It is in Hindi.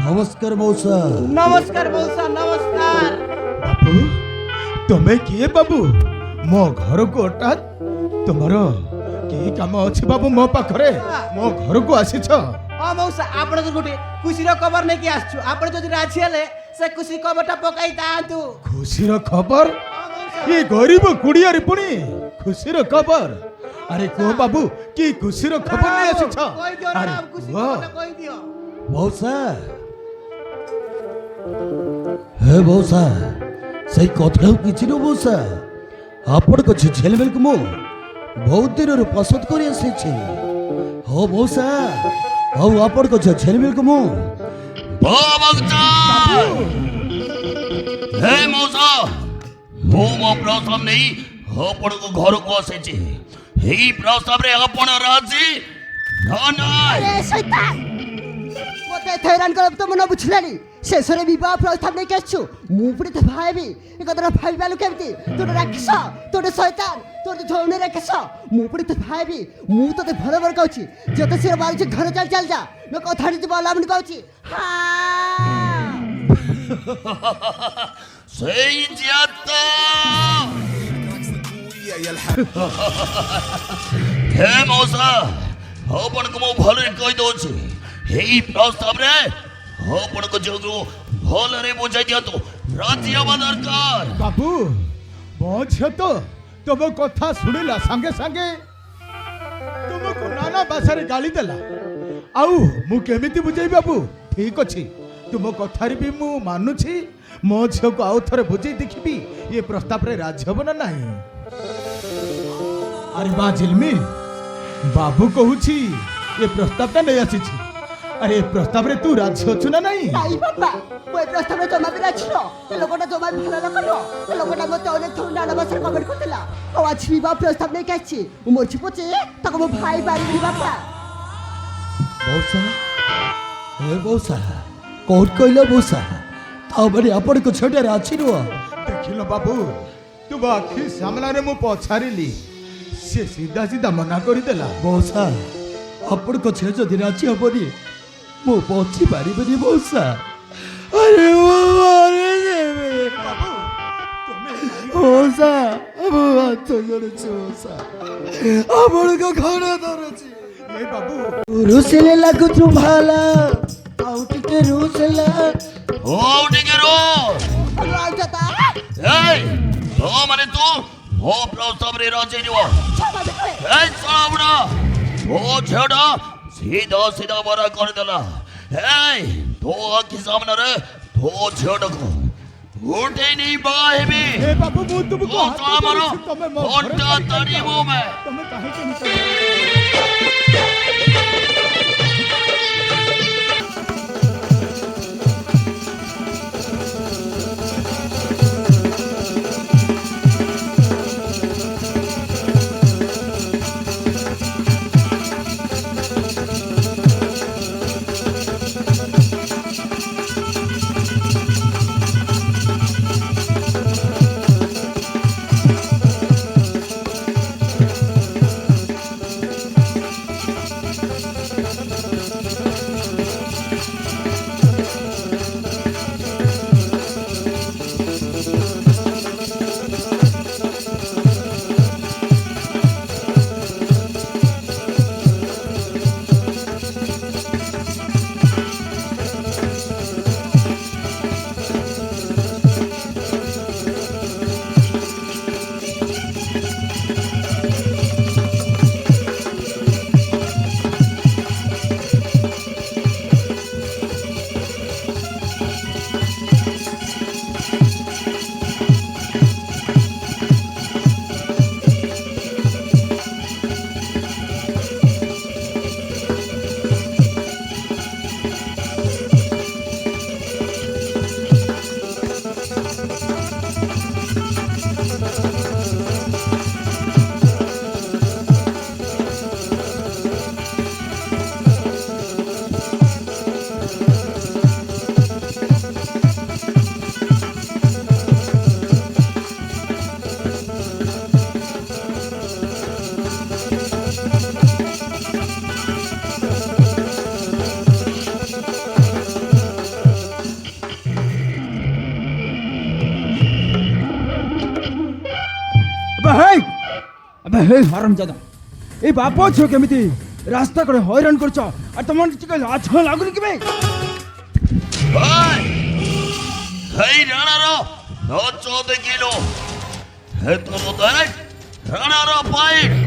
नमस्कार मौसा। नमस्कार मौसा नमस्कार। बाबू तुम्हें किए बाबू मो घर को हठात तुमर कि काम अच्छे बाबू मो पाखरे मो घर को आसीछ। हाँ मौसा आपण तो गोटे खुशी खबर नहीं कि आसछु आपण जदि राजी हेले से खुशी खबरटा पकाई तांतु। खुशीर खबर ये गरीब कुड़ियारी पुणी खुशीर खबर। अरे को बाबू कि खुशीर खबर नहीं आसीछ। कोई दियो ना खुशी खबरटा कोई दियो। मौसा हे मौसा से कथा किछि न मौसा आपण को झेल बेल को मो बहुत दिन रो पसंद करी आसी हो मौसा हो आपण को झेल बेल को मो हे मौसा मो प्रस्ताव नहीं आपण को घर को आसे हे प्रस्ताव रे आपण राजी ना ना अरे शैतान मते थैरान कर तो मन बुझलानी शेषरे विवाह प्रस्ताव नहीं केछु मु पुरे त भाइबी ए कतरा भाइबी बालू केमती तोरे राक्षस तोरे शैतान तोरे धौने राक्षस मु पुरे त भाइबी मु तो भर भर कहूची जते सिर मारुची घर चल चल जा न कथाडी त बालामणी कहूची हां सही जाता हे मौसा आपण को मो भले कहि दोछि हे प्रस्ताव रे आपण को जोगु भले बुझाई दिया तो राजी हवा दरकार। बाबू मो झियो तो तुम कथा शुणिला सांगे सांगे तुमको नाना भाषा गाली देला आउ मु केमिति बुझाई बाबू। ठीक अछि तुम कथारी भी मु मानुछि मो झियो को आउ थरे बुझाई देखिबी ये प्रस्ताव रे राजी हबो ना नाही। अरे बा झिलमी बाबू कहूछि ये प्रस्ताव नहीं आसीछि। अरे प्रस्ताव रे तू राजी अछु ना नहीं? नहीं बाबा मोय प्रस्ताव रे जमा भी राजी न ए लोकटा जमा भलो लोक न ए लोकटा मते अनेक थोर नाना बसर कमेंट करथिला ओ आज विवाह प्रस्ताव नहीं कहछि उ मोर छिपचे तक मो भाई बारी बाबा मौसा हे मौसा कौन कहला मौसा ताबरे आपण को छोटे राछि रो देखिलो बाबू तू आखि सामना रे मु पछारिली से सीधा सीधा मना करी देला। मौसा आपण को छे जदि राछि हबनी मो पछी पारिबनी मौसा। अरे अरे देवे मौसा अब हाथ जोड़छ मौसा आपण को खाना दरछि ये बाबू रुसले लागु तू भाला आउट के रुसला ओ डिगे रो आ जाता ए तो माने तू ओ प्रस्ताव रे राजी दियो क्षमा दे ए सावड़ा ओ छड़ा सीधा सीधा बरा कर देला। ए तो आखि सामने रे तो छड़ को उठे नहीं बाहेबी हे बाबू मु तुमको तो तो मारो तमे मो ओटा तड़ी मुंह में तमे काहे के निकल হে হারামজাদা এই বাপ ঝিଅ କେମିତି ରାସ୍ତା କଡ଼େ ହଇରାଣ କରୁଛ ଆଉ ତମର ଟିକେ ଲାଜ ଲାଗୁନି କି ବେ ହେଇ ରାଣାର ନଚ ଦେଖିଲୁ ହେ ତୋର ଦେখ ରାଣାର ପାଇଟ୍